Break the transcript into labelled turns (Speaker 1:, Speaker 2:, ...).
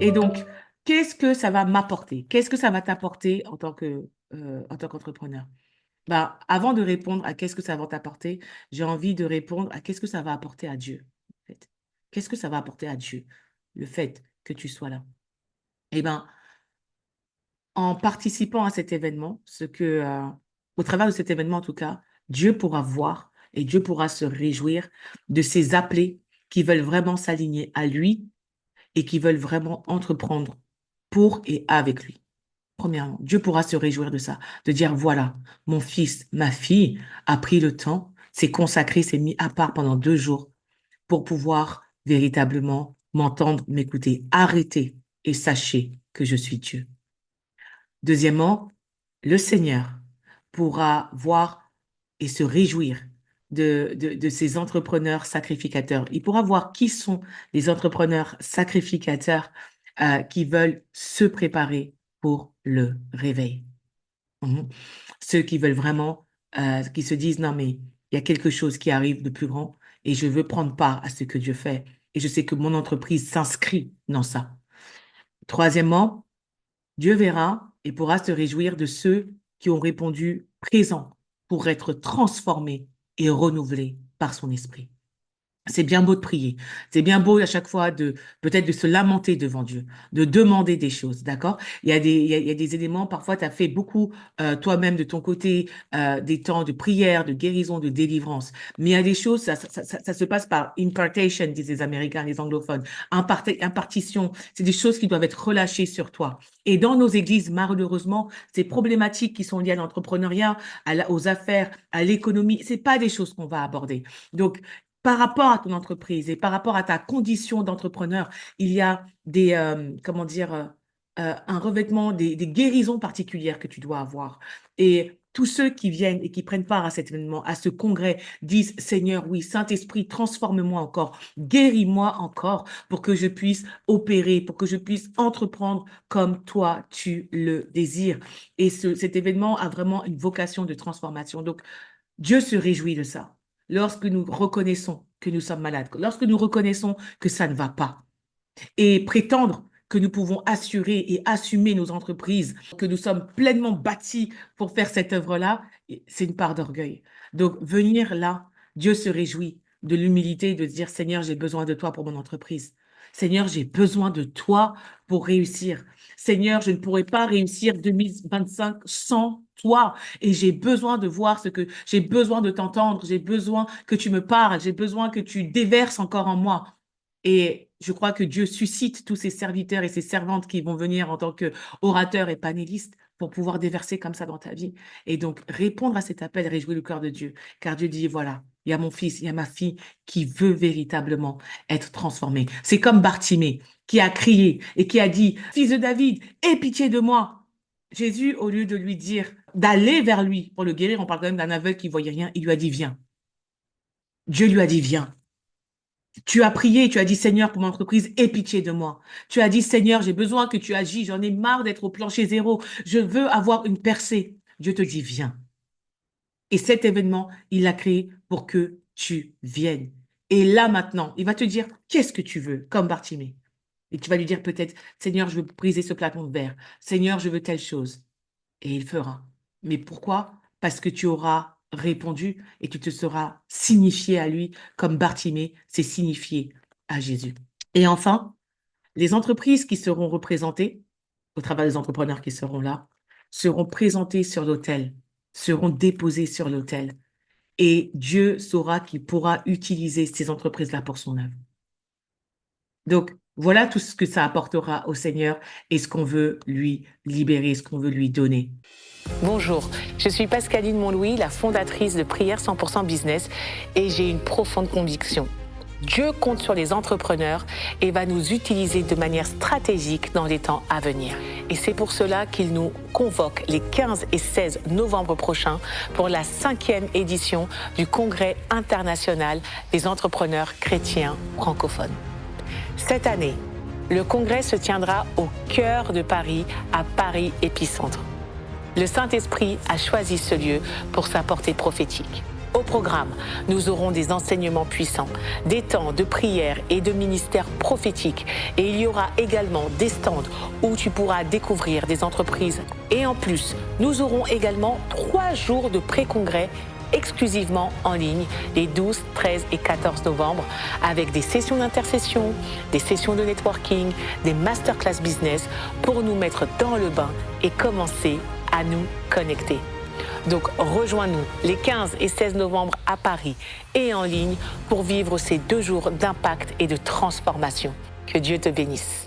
Speaker 1: Et donc, qu'est-ce que ça va m'apporter? Qu'est-ce que ça va t'apporter en tant qu'entrepreneur? Ben, avant de répondre à qu'est-ce que ça va t'apporter, j'ai envie de répondre à qu'est-ce que ça va apporter à Dieu, en fait. Qu'est-ce que ça va apporter à Dieu, le fait que tu sois là? Eh bien, en participant à cet événement, au travers de cet événement en tout cas, Dieu pourra voir et Dieu pourra se réjouir de ses appelés qui veulent vraiment s'aligner à lui et qui veulent vraiment entreprendre pour et avec lui. Premièrement, Dieu pourra se réjouir de ça, de dire, voilà, mon fils, ma fille a pris le temps, s'est consacré, s'est mis à part pendant 2 jours pour pouvoir véritablement m'entendre, m'écouter. Arrêtez et sachez que je suis Dieu. Deuxièmement, le Seigneur pourra voir et se réjouir de ces entrepreneurs sacrificateurs. Il pourra voir qui sont les entrepreneurs sacrificateurs qui veulent se préparer pour le réveil. Mhm. Ceux qui veulent vraiment, qui se disent, non, mais il y a quelque chose qui arrive de plus grand et je veux prendre part à ce que Dieu fait. Et je sais que mon entreprise s'inscrit dans ça. Troisièmement, Dieu verra et pourra se réjouir de ceux qui ont répondu présent pour être transformés et renouvelés par son esprit. C'est bien beau de prier. C'est bien beau à chaque fois peut-être de se lamenter devant Dieu, de demander des choses, d'accord? Il y a des éléments, parfois tu as fait beaucoup toi-même de ton côté, des temps de prière, de guérison, de délivrance. Mais il y a des choses, ça se passe par impartation, disent les Américains, les anglophones. Impartition, c'est des choses qui doivent être relâchées sur toi. Et dans nos églises, malheureusement, ces problématiques qui sont liées à l'entrepreneuriat, aux affaires, à l'économie, c'est pas des choses qu'on va aborder. Donc, par rapport à ton entreprise et par rapport à ta condition d'entrepreneur, il y a un revêtement, des guérisons particulières que tu dois avoir. Et tous ceux qui viennent et qui prennent part à cet événement, à ce congrès, disent, Seigneur, oui, Saint-Esprit, transforme-moi encore, guéris-moi encore pour que je puisse opérer, pour que je puisse entreprendre comme toi, tu le désires. Et cet événement a vraiment une vocation de transformation. Donc, Dieu se réjouit de ça. Lorsque nous reconnaissons que nous sommes malades, lorsque nous reconnaissons que ça ne va pas, et prétendre que nous pouvons assurer et assumer nos entreprises, que nous sommes pleinement bâtis pour faire cette œuvre-là, c'est une part d'orgueil. Donc, venir là, Dieu se réjouit de l'humilité de dire, Seigneur, j'ai besoin de toi pour mon entreprise. Seigneur, j'ai besoin de toi pour réussir. Seigneur, je ne pourrai pas réussir 2025 sans toi. Et j'ai besoin de voir j'ai besoin de t'entendre. J'ai besoin que tu me parles. J'ai besoin que tu déverses encore en moi. Et je crois que Dieu suscite tous ces serviteurs et ces servantes qui vont venir en tant qu'orateurs et panélistes pour pouvoir déverser comme ça dans ta vie. Et donc, répondre à cet appel, réjouir le cœur de Dieu. Car Dieu dit, voilà, il y a mon fils, il y a ma fille qui veut véritablement être transformée. C'est comme Bartimée qui a crié et qui a dit, Fils de David, aie pitié de moi. Jésus, au lieu de lui dire, d'aller vers lui pour le guérir, on parle quand même d'un aveugle qui voyait rien, il lui a dit, viens. Dieu lui a dit, viens. Tu as prié, tu as dit, Seigneur, pour mon entreprise, aie pitié de moi. Tu as dit, Seigneur, j'ai besoin que tu agis, j'en ai marre d'être au plancher zéro, je veux avoir une percée. Dieu te dit, viens. Et cet événement, il l'a créé pour que tu viennes. Et là, maintenant, il va te dire, qu'est-ce que tu veux, comme Bartimée. Et tu vas lui dire peut-être, Seigneur, je veux briser ce platon de verre. Seigneur, je veux telle chose. Et il fera. Mais pourquoi? Parce que tu auras répondu et tu te seras signifié à lui comme Bartimée s'est signifié à Jésus. Et enfin, les entreprises qui seront représentées, au travers des entrepreneurs qui seront là, seront présentées sur l'autel, seront déposées sur l'autel. Et Dieu saura qu'il pourra utiliser ces entreprises-là pour son œuvre. Donc, voilà tout ce que ça apportera au Seigneur et ce qu'on veut lui libérer, ce qu'on veut lui donner.
Speaker 2: Bonjour, je suis Pascaline Montlouis, la fondatrice de Prière 100% Business et j'ai une profonde conviction. Dieu compte sur les entrepreneurs et va nous utiliser de manière stratégique dans les temps à venir. Et c'est pour cela qu'il nous convoque les 15 et 16 novembre prochains pour la 5e édition du Congrès international des entrepreneurs chrétiens francophones. Cette année, le congrès se tiendra au cœur de Paris, à Paris Épicentre. Le Saint-Esprit a choisi ce lieu pour sa portée prophétique. Au programme, nous aurons des enseignements puissants, des temps de prière et de ministère prophétique. Et il y aura également des stands où tu pourras découvrir des entreprises. Et en plus, nous aurons également 3 jours de pré-congrès exclusivement en ligne les 12, 13 et 14 novembre avec des sessions d'intercession, des sessions de networking, des masterclass business pour nous mettre dans le bain et commencer à nous connecter. Donc rejoins-nous les 15 et 16 novembre à Paris et en ligne pour vivre ces 2 jours d'impact et de transformation. Que Dieu te bénisse.